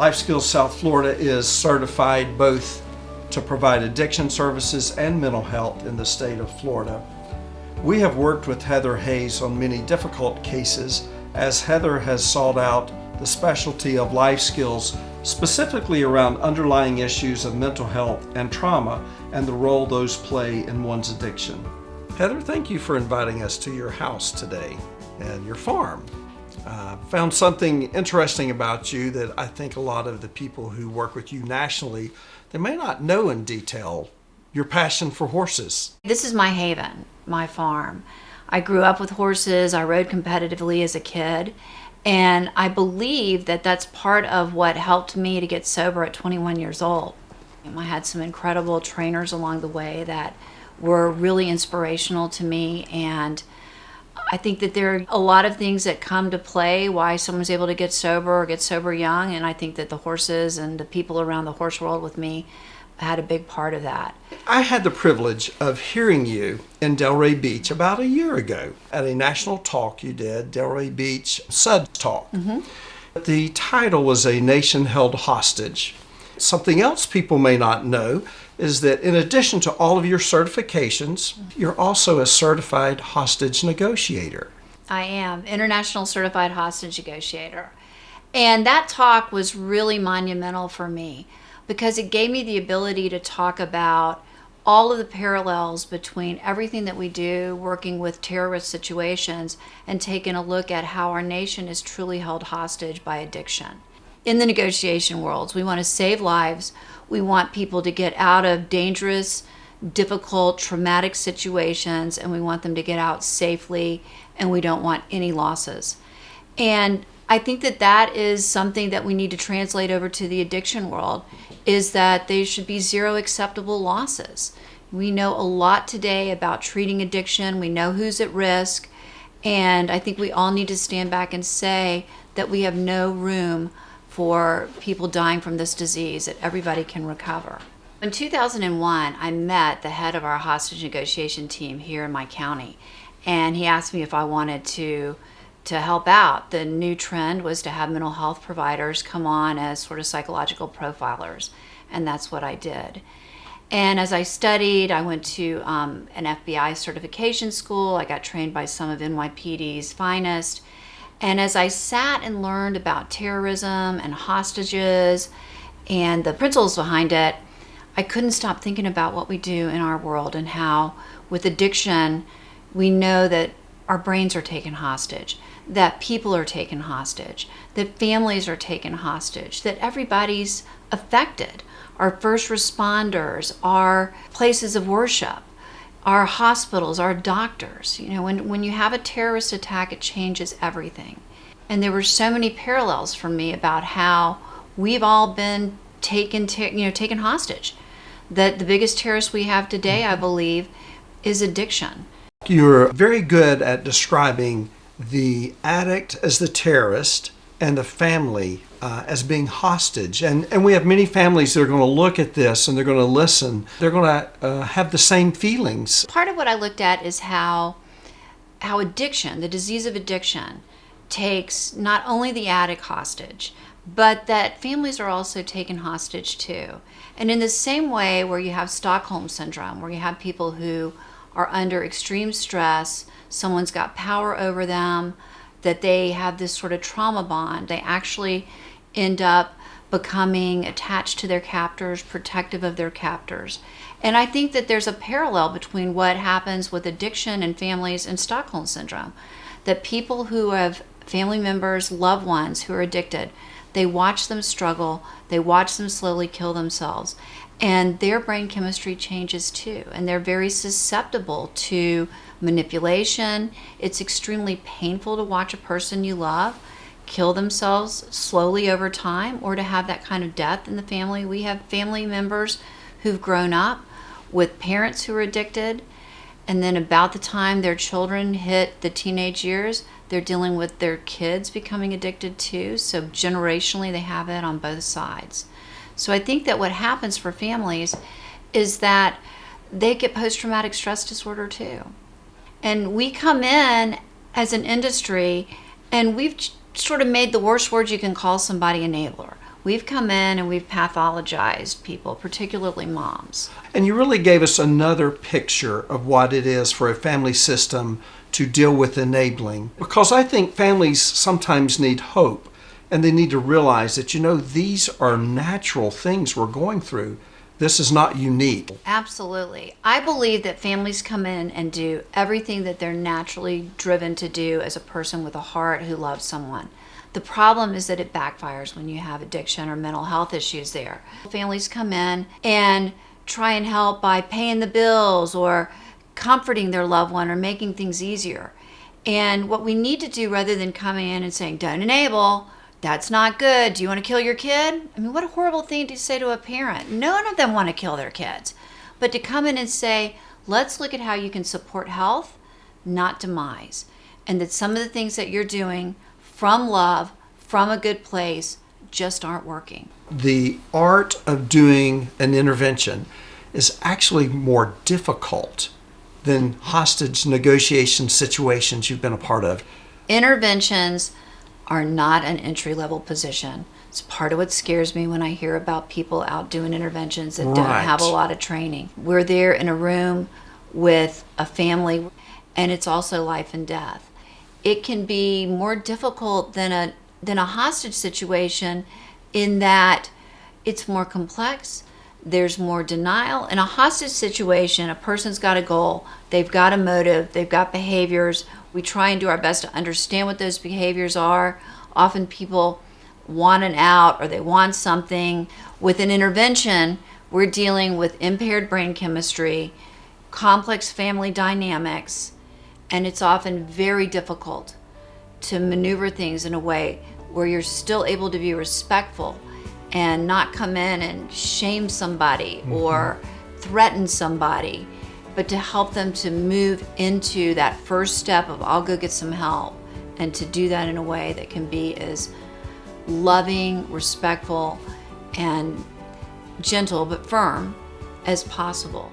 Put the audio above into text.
Lifeskills South Florida is certified both to provide addiction services and mental health in the state of Florida. We have worked with Heather Hayes on many difficult cases, as Heather has sought out the specialty of life skills specifically around underlying issues of mental health and trauma and the role those play in one's addiction. Heather, thank you for inviting us to your house today and your farm. Found something interesting about you that I think a lot of the people who work with you nationally, they may not know in detail, your passion for horses. This is my haven, my farm. I grew up with horses. I rode competitively as a kid. And I believe that that's part of what helped me to get sober at 21 years old. I had some incredible trainers along the way that were really inspirational to me. And I think that there are a lot of things that come to play why someone's able to get sober or get sober young. And I think that the horses and the people around the horse world with me had a big part of that. I had the privilege of hearing you in Delray Beach about a year ago at a national talk you did, Delray Beach Sud Talk. The title was A Nation Held Hostage. Something else people may not know is that in addition to all of your certifications, you're also a certified hostage negotiator. I am, International Certified Hostage Negotiator. And that talk was really monumental for me because it gave me the ability to talk about all of the parallels between everything that we do working with terrorist situations and taking a look at how our nation is truly held hostage by addiction. In the negotiation worlds, we want to save lives. We want people to get out of dangerous, difficult, traumatic situations, and we want them to get out safely, and we don't want any losses. And I think that that is something that we need to translate over to the addiction world, is that there should be zero acceptable losses. We know a lot today about treating addiction. We know who's at risk. And I think we all need to stand back and say that we have no room for people dying from this disease, that everybody can recover. In 2001, I met the head of our hostage negotiation team here in my county, and he asked me if I wanted to help out. The new trend was to have mental health providers come on as sort of psychological profilers, and that's what I did. And as I studied, I went to an FBI certification school. I got trained by some of NYPD's finest. And as I sat and learned about terrorism and hostages and the principles behind it, I couldn't stop thinking about what we do in our world and how with addiction, we know that our brains are taken hostage, that people are taken hostage, that families are taken hostage, that everybody's affected. Our first responders, our places of worship, our hospitals, our doctors. You know, when you have a terrorist attack, it changes everything. And there were so many parallels for me about how we've all been taken hostage. That the biggest terrorist we have today, I believe, is addiction. You're very good at describing the addict as the terrorist and the family as being hostage. And we have many families that are going to look at this and they're going to listen. They're going to have the same feelings. Part of what I looked at is how addiction, the disease of addiction, takes not only the addict hostage, but that families are also taken hostage too. And in the same way where you have Stockholm syndrome, where you have people who are under extreme stress, someone's got power over them, that they have this sort of trauma bond, they actually end up becoming attached to their captors, protective of their captors. And I think that there's a parallel between what happens with addiction and families and Stockholm syndrome. That people who have family members, loved ones who are addicted, they watch them struggle, they watch them slowly kill themselves, and their brain chemistry changes too, and they're very susceptible to manipulation. It's extremely painful to watch a person you love kill themselves slowly over time, or to have that kind of death in the family. We have family members who've grown up with parents who are addicted, and then about the time their children hit the teenage years, they're dealing with their kids becoming addicted too. So generationally, they have it on both sides. So I think that what happens for families is that they get post-traumatic stress disorder too. And we come in as an industry and we've sort of made the worst word you can call somebody enabler. We've come in and we've pathologized people, particularly moms. And you really gave us another picture of what it is for a family system to deal with enabling. Because I think families sometimes need hope, and they need to realize that, these are natural things we're going through. This is not unique. Absolutely. I believe that families come in and do everything that they're naturally driven to do as a person with a heart who loves someone. The problem is that it backfires when you have addiction or mental health issues there. Families come in and try and help by paying the bills or comforting their loved one or making things easier. And what we need to do, rather than coming in and saying, don't enable, that's not good, do you want to kill your kid? I mean, what a horrible thing to say to a parent. None of them want to kill their kids. But to come in and say, let's look at how you can support health, not demise. And that some of the things that you're doing from love, from a good place, just aren't working. The art of doing an intervention is actually more difficult than hostage negotiation situations you've been a part of. Interventions are not an entry-level position. It's part of what scares me when I hear about people out doing interventions that don't have a lot of training. We're there in a room with a family, and it's also life and death. It can be more difficult than a hostage situation in that it's more complex. There's more denial. In a hostage situation, a person's got a goal, they've got a motive, they've got behaviors. We try and do our best to understand what those behaviors are. Often people want an out or they want something. With an intervention, we're dealing with impaired brain chemistry, complex family dynamics, and it's often very difficult to maneuver things in a way where you're still able to be respectful and not come in and shame somebody or threaten somebody, but to help them to move into that first step of I'll go get some help, and to do that in a way that can be as loving, respectful, and gentle but firm as possible.